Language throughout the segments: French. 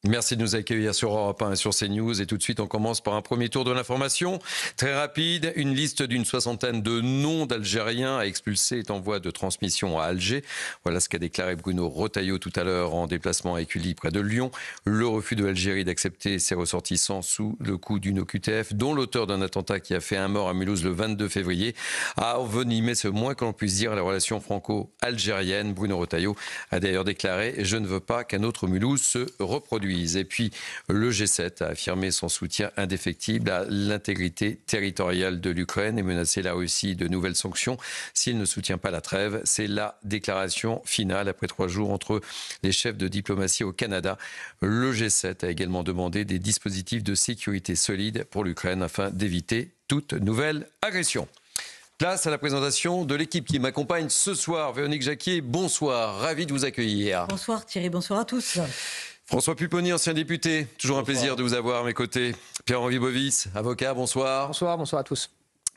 Merci de nous accueillir sur Europe 1 et sur CNews. Et tout de suite, on commence par un premier tour de l'information. Très rapide, une liste d'une soixantaine de noms d'Algériens à expulser est en voie de transmission à Alger. Voilà ce qu'a déclaré Bruno Retailleau tout à l'heure en déplacement avec Ully près de Lyon. Le refus de l'Algérie d'accepter ses ressortissants sous le coup d'une OQTF, dont l'auteur d'un attentat qui a fait un mort à Mulhouse le 22 février, a envenimé, ce moins que l'on puisse dire, la relation franco-algérienne. Bruno Retailleau a d'ailleurs déclaré « Je ne veux pas qu'un autre Mulhouse se reproduise ». Et puis, le G7 a affirmé son soutien indéfectible à l'intégrité territoriale de l'Ukraine et menacé la Russie de nouvelles sanctions s'il ne soutient pas la trêve. C'est la déclaration finale après 3 jours entre les chefs de diplomatie au Canada. Le G7 a également demandé des dispositifs de sécurité solides pour l'Ukraine afin d'éviter toute nouvelle agression. Place à la présentation de l'équipe qui m'accompagne ce soir. Véronique Jacquier, bonsoir, ravi de vous accueillir. Bonsoir Thierry, bonsoir à tous. François Pupponi, ancien député, toujours un plaisir de vous avoir à mes côtés. Pierre-Henri Bovis, avocat, bonsoir. Bonsoir à tous.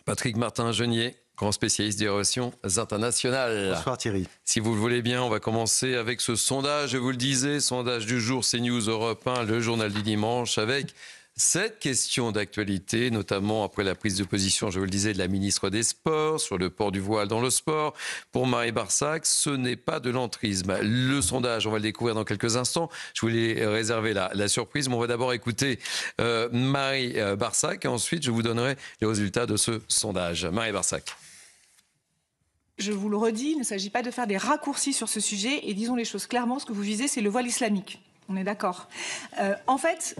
Patrick Martin-Genier, grand spécialiste des relations internationales. Bonsoir Thierry. Si vous le voulez bien, on va commencer avec ce sondage, je vous le disais, sondage du jour CNews Europe 1, le journal du dimanche, avec cette question d'actualité, notamment après la prise de position, je vous le disais, de la ministre des Sports sur le port du voile dans le sport. Pour Marie Barsac, ce n'est pas de l'entrisme. Le sondage, on va le découvrir dans quelques instants. Je voulais réserver la surprise, mais on va d'abord écouter Marie Barsac et ensuite je vous donnerai les résultats de ce sondage. Marie Barsac. Je vous le redis, il ne s'agit pas de faire des raccourcis sur ce sujet et disons les choses clairement, ce que vous visez, c'est le voile islamique. On est d'accord. En fait...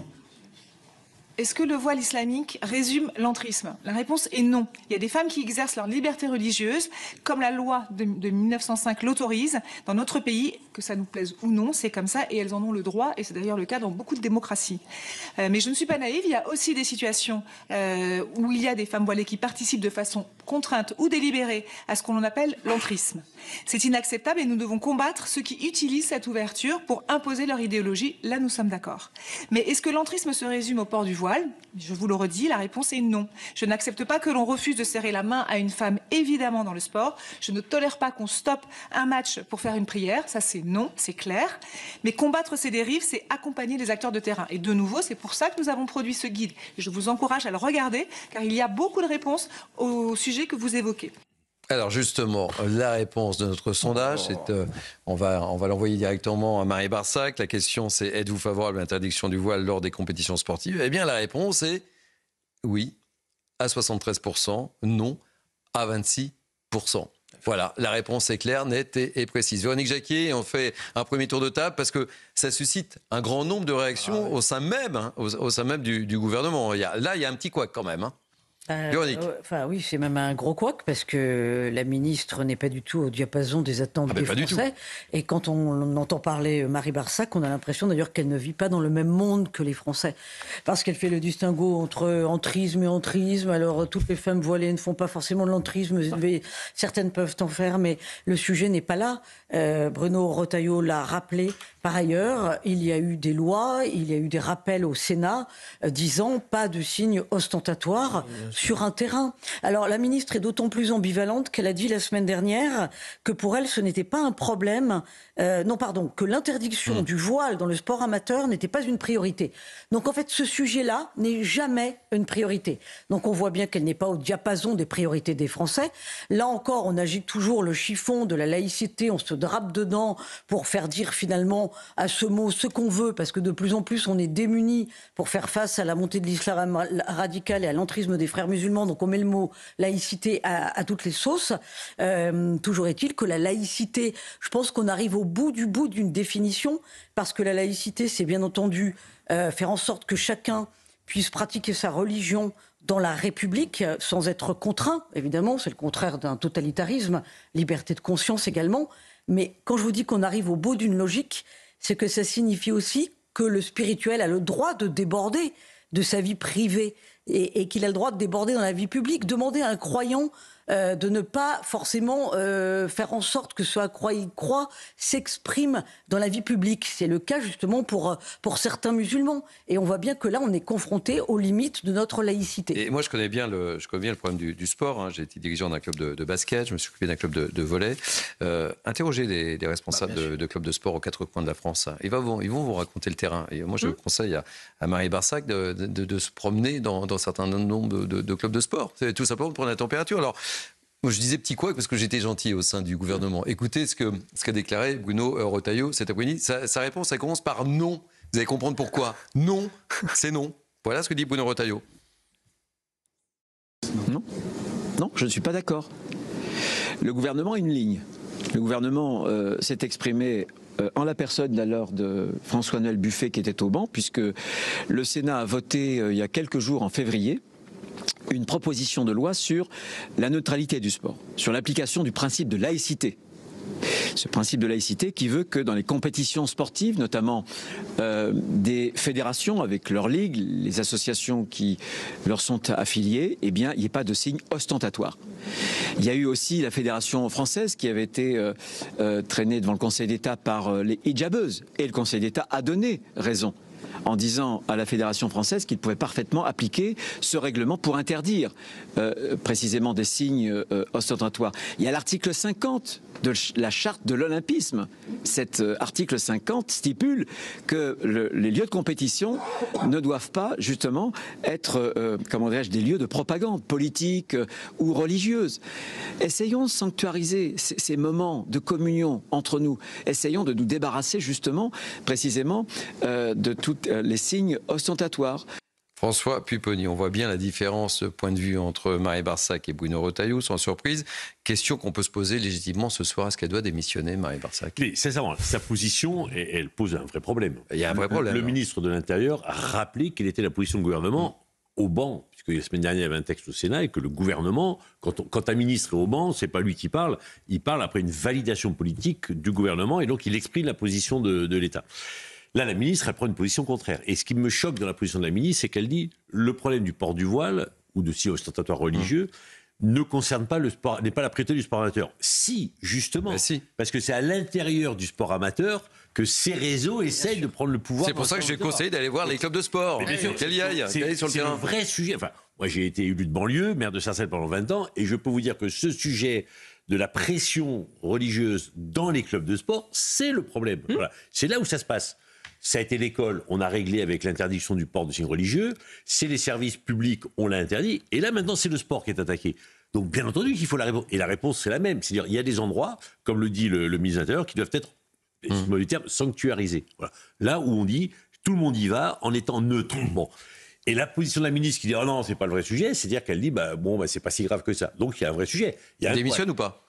Est-ce que le voile islamique résume l'entrisme? La réponse est non. Il y a des femmes qui exercent leur liberté religieuse, comme la loi de 1905 l'autorise. Dans notre pays, que ça nous plaise ou non, c'est comme ça et elles en ont le droit. Et c'est d'ailleurs le cas dans beaucoup de démocraties. Mais je ne suis pas naïve. Il y a aussi des situations où il y a des femmes voilées qui participent de façon contrainte ou délibérée à ce qu'on appelle l'entrisme. C'est inacceptable et nous devons combattre ceux qui utilisent cette ouverture pour imposer leur idéologie. Là, nous sommes d'accord. Mais est-ce que l'entrisme se résume au port du voile? Je vous le redis, la réponse est non. Je n'accepte pas que l'on refuse de serrer la main à une femme, évidemment, dans le sport. Je ne tolère pas qu'on stoppe un match pour faire une prière. Ça, c'est non, c'est clair. Mais combattre ces dérives, c'est accompagner les acteurs de terrain. Et de nouveau, c'est pour ça que nous avons produit ce guide. Et je vous encourage à le regarder, car il y a beaucoup de réponses au sujet que vous évoquez. Alors justement, la réponse de notre sondage, c'est, on va l'envoyer directement à Marie Barsac. La question c'est, êtes-vous favorable à l'interdiction du voile lors des compétitions sportives? Eh bien la réponse est oui à 73%, non à 26%. Voilà, la réponse est claire, nette et précise. Véronique Jacquier, on fait un premier tour de table parce que ça suscite un grand nombre de réactions au sein même, au sein même du gouvernement. Il y a un petit couac quand même. Véronique. Oui, c'est même un gros couac parce que la ministre n'est pas du tout au diapason des attentes des Français. Et quand on entend parler Marie Barsac, on a l'impression d'ailleurs qu'elle ne vit pas dans le même monde que les Français. Parce qu'elle fait le distinguo entre entrisme et entrisme. Alors, toutes les femmes voilées ne font pas forcément de l'entrisme, mais certaines peuvent en faire, mais le sujet n'est pas là. Bruno Retailleau l'a rappelé. Par ailleurs, il y a eu des lois, il y a eu des rappels au Sénat disant pas de signes ostentatoires sur un terrain. Alors la ministre est d'autant plus ambivalente qu'elle a dit la semaine dernière que pour elle ce n'était pas un problème, que l'interdiction du voile dans le sport amateur n'était pas une priorité. Donc en fait ce sujet-là n'est jamais une priorité. Donc on voit bien qu'elle n'est pas au diapason des priorités des Français. Là encore on agite toujours le chiffon de la laïcité, on se drape dedans pour faire dire finalement à ce mot ce qu'on veut, parce que de plus en plus on est démunis pour faire face à la montée de l'islam radical et à l'entrisme des frères musulmans, donc on met le mot laïcité à toutes les sauces. Toujours est-il que la laïcité, je pense qu'on arrive au bout d'une définition, parce que la laïcité c'est bien entendu faire en sorte que chacun puisse pratiquer sa religion dans la République sans être contraint, évidemment, c'est le contraire d'un totalitarisme, liberté de conscience également, mais quand je vous dis qu'on arrive au bout d'une logique, c'est que ça signifie aussi que le spirituel a le droit de déborder de sa vie privée et qu'il a le droit de déborder dans la vie publique. Demander à un croyant de ne pas forcément faire en sorte que ce à quoi il croit s'exprime dans la vie publique. C'est le cas justement pour certains musulmans. Et on voit bien que là, on est confronté aux limites de notre laïcité. Et moi, je connais bien le problème du sport. Hein. J'ai été dirigeant d'un club de basket, je me suis occupé d'un club de volley. Interrogez des responsables de clubs de sport aux quatre coins de la France. Ils vont vous raconter le terrain. Et moi, je conseille à Marie Barsac de se promener dans un certain nombre de clubs de sport. C'est tout simplement pour prendre la température. Alors, moi, je disais petit couac parce que j'étais gentil au sein du gouvernement. Écoutez ce qu'a déclaré Bruno Retailleau cet après-midi. Sa réponse, ça commence par non. Vous allez comprendre pourquoi. Non, c'est non. Voilà ce que dit Bruno Retailleau. Non, je ne suis pas d'accord. Le gouvernement a une ligne. Le gouvernement s'est exprimé en la personne alors de François-Noël Buffet qui était au banc, puisque le Sénat a voté il y a quelques jours, en février, une proposition de loi sur la neutralité du sport, sur l'application du principe de laïcité. Ce principe de laïcité qui veut que dans les compétitions sportives, notamment des fédérations avec leurs ligues, les associations qui leur sont affiliées, eh bien, il n'y ait pas de signe ostentatoire. Il y a eu aussi la fédération française qui avait été traînée devant le Conseil d'État par les hijabeuses. Et le Conseil d'État a donné raison en disant à la Fédération française qu'il pouvait parfaitement appliquer ce règlement pour interdire précisément des signes ostentatoires. Il y a l'article 50 de la charte de l'olympisme. Cet article 50 stipule que les lieux de compétition ne doivent pas justement être, des lieux de propagande politique ou religieuse. Essayons de sanctuariser ces moments de communion entre nous. Essayons de nous débarrasser justement, précisément, de tous les signes ostentatoires. François Pupponi, on voit bien la différence de point de vue entre Marie Barsac et Bruno Retailleau, sans surprise. Question qu'on peut se poser légitimement ce soir, est-ce qu'elle doit démissionner, Marie Barsac ? Mais sincèrement, sa position, elle pose un vrai problème. Il y a un vrai problème. Le ministre de l'Intérieur a rappelé quelle était la position du gouvernement au banc, puisque la semaine dernière, il y avait un texte au Sénat, et que le gouvernement, quand un ministre est au banc, c'est pas lui qui parle, il parle après une validation politique du gouvernement, et donc il exprime la position de l'État. Là, la ministre, elle prend une position contraire. Et ce qui me choque dans la position de la ministre, c'est qu'elle dit le problème du port du voile ou de signes ostentatoires religieux ne concerne pas le sport, n'est pas la priorité du sport amateur. Si, justement, parce que c'est à l'intérieur du sport amateur que ces réseaux essayent de prendre le pouvoir. C'est pour ça que j'ai conseillé d'aller voir les clubs de sport. Qu'elle y aille, qu'elle aille sur le terrain. C'est un vrai sujet. Enfin, moi, j'ai été élu de banlieue, maire de Sarcelles pendant 20 ans, et je peux vous dire que ce sujet de la pression religieuse dans les clubs de sport, c'est le problème. Voilà. C'est là où ça se passe. Ça a été l'école, on a réglé avec l'interdiction du port de signes religieux. C'est les services publics, on l'a interdit. Et là, maintenant, c'est le sport qui est attaqué. Donc, bien entendu qu'il faut la réponse. Et la réponse, c'est la même. C'est-à-dire, il y a des endroits, comme le dit le ministre de l'Intérieur, qui doivent être, excusez-moi du terme, sanctuarisés. Voilà. Là où on dit, tout le monde y va en étant neutre. Bon. Et la position de la ministre qui dit, oh non, c'est pas le vrai sujet, c'est-à-dire qu'elle dit, c'est pas si grave que ça. Donc, il y a un vrai sujet. Elle démissionne ou pas ?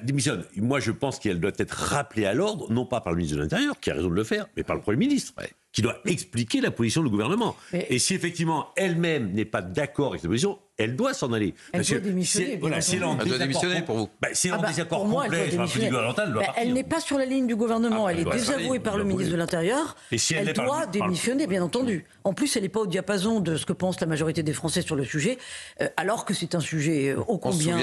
Démissionne. Moi, je pense qu'elle doit être rappelée à l'ordre, non pas par le ministre de l'Intérieur, qui a raison de le faire, mais par le Premier ministre, qui doit expliquer la position du gouvernement. Et si effectivement elle-même n'est pas d'accord avec cette position, elle doit s'en aller. Elle doit démissionner. Elle doit démissionner pour vous. C'est en désaccord complet sur la politique gouvernementale, elle doit partir. Elle n'est pas sur la ligne du gouvernement, elle est désavouée par le ministre de l'Intérieur. Et si elle doit démissionner, bien entendu. En plus, elle n'est pas au diapason de ce que pense la majorité des Français sur le sujet, alors que c'est un sujet ô combien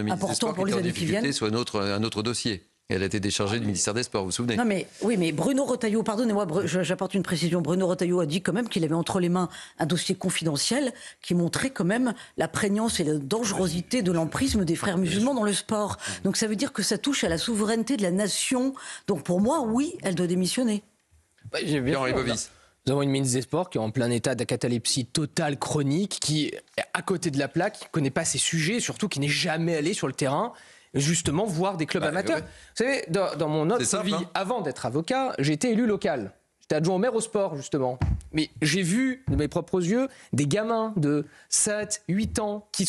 important pour les années qui viennent. On se souvient de l'ancienne ministre des Sports qui était en difficulté sur un autre dossier. Elle a été déchargée du ministère des Sports, vous vous souvenez ? Non mais Bruno Retailleau, pardonnez-moi, j'apporte une précision. Bruno Retailleau a dit quand même qu'il avait entre les mains un dossier confidentiel qui montrait quand même la prégnance et la dangerosité de l'emprisme des frères musulmans dans le sport. Donc ça veut dire que ça touche à la souveraineté de la nation. Donc pour moi, oui, elle doit démissionner. Henri Bovis. Nous avons une ministre des Sports qui est en plein état de catalepsie totale chronique, qui est à côté de la plaque, qui ne connaît pas ses sujets, surtout qui n'est jamais allé sur le terrain. Justement, voir des clubs amateurs. Ouais. Vous savez, dans mon autre vie, avant d'être avocat, j'ai été élu local. J'étais adjoint au maire au sport, justement. Mais j'ai vu, de mes propres yeux, des gamins de 7, 8 ans qui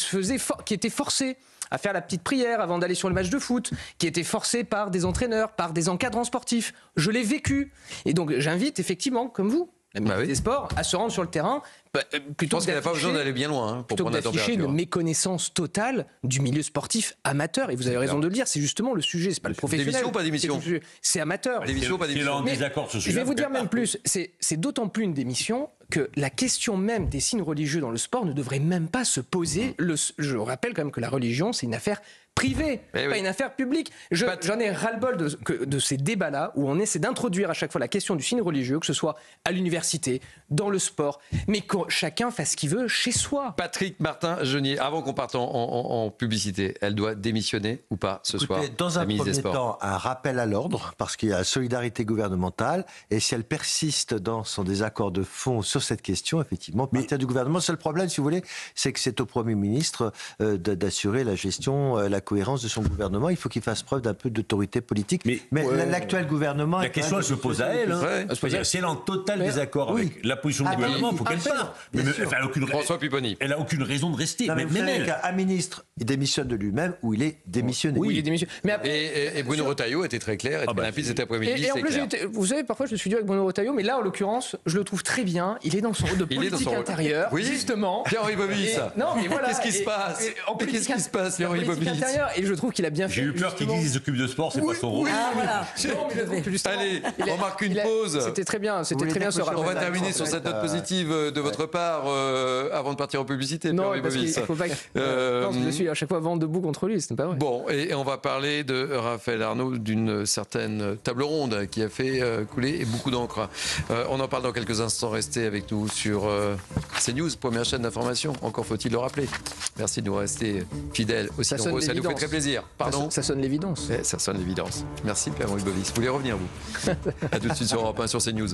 étaient forcés à faire la petite prière avant d'aller sur le match de foot, qui étaient forcés par des entraîneurs, par des encadrants sportifs. Je l'ai vécu. Et donc, j'invite effectivement, comme vous, la ministre des Sports, à se rendre sur le terrain. Je pense qu'elle n'a pas besoin d'aller bien loin pour prendre la température. Plutôt que d'afficher une méconnaissance totale du milieu sportif amateur. Et vous avez raison de le dire, c'est justement le sujet, c'est pas le professionnel. Démission ou pas démission ? C'est amateur. Démission ou pas démission ? En désaccord sur ce sujet. Je vais vous dire même plus, c'est d'autant plus une démission que la question même des signes religieux dans le sport ne devrait même pas se poser. Je rappelle quand même que la religion, c'est une affaire privée, pas une affaire publique. J'en ai ras-le-bol de ces débats-là où on essaie d'introduire à chaque fois la question du signe religieux, que ce soit à l'université, dans le sport, mais que chacun fasse ce qu'il veut chez soi. Patrick Martin-Genier, avant qu'on parte en publicité, elle doit démissionner ou pas ce soir, dans un la ministre des premier Sports? temps, un rappel à l'ordre, parce qu'il y a solidarité gouvernementale, et si elle persiste dans son désaccord de fond sur cette question, effectivement, partir du gouvernement. Le seul problème, si vous voulez, c'est que c'est au Premier ministre d'assurer la gestion, la cohérence de son gouvernement. Il faut qu'il fasse preuve d'un peu d'autorité politique. Mais l'actuel gouvernement... La question, elle se pose à elle. Si elle est en total désaccord avec la position du gouvernement, il faut qu'elle parte. François Pupponi. Elle n'a aucune raison de rester. Non, mais vous savez qu'un ministre, il démissionne de lui-même ou il est démissionné. Oui, il est démissionné. Mais et Bruno Retailleau était très clair, était limpide cet après-midi. Et en plus, vous savez, parfois je me suis dit avec Bruno Retailleau, mais là, en l'occurrence, je le trouve très bien. Il est dans son rôle de politique intérieure, justement. Pierre-Henri Bobis. Non, mais voilà. Qu'est-ce qui se passe? Qu'est-ce qui se passe, Pierre-Henri Bobis? Et je trouve qu'il a bien fait. J'ai eu peur qu'il dise qu'il s'occupe de sport, c'est pas son rôle. Allez, on marque une pause. C'était très bien ce rappel. On va terminer sur cette note positive de votre part avant de partir en publicité. Non, parce qu'il ne faut pas que je suis à chaque fois vent debout contre lui, ce n'est pas vrai. Bon, et on va parler de Raphaël Arnaud, d'une certaine table ronde qui a fait couler beaucoup d'encre. On en parle dans quelques instants. Restez avec nous sur CNews, première chaîne d'information. Encore faut-il le rappeler. Merci de nous rester fidèles aussi nombreux. Ça nous fait très plaisir. Pardon. Ça sonne l'évidence. Ça sonne l'évidence. Merci Pierre-Henri Bobis. Vous voulez revenir, vous? À tout de suite sur Europe 1 sur CNews.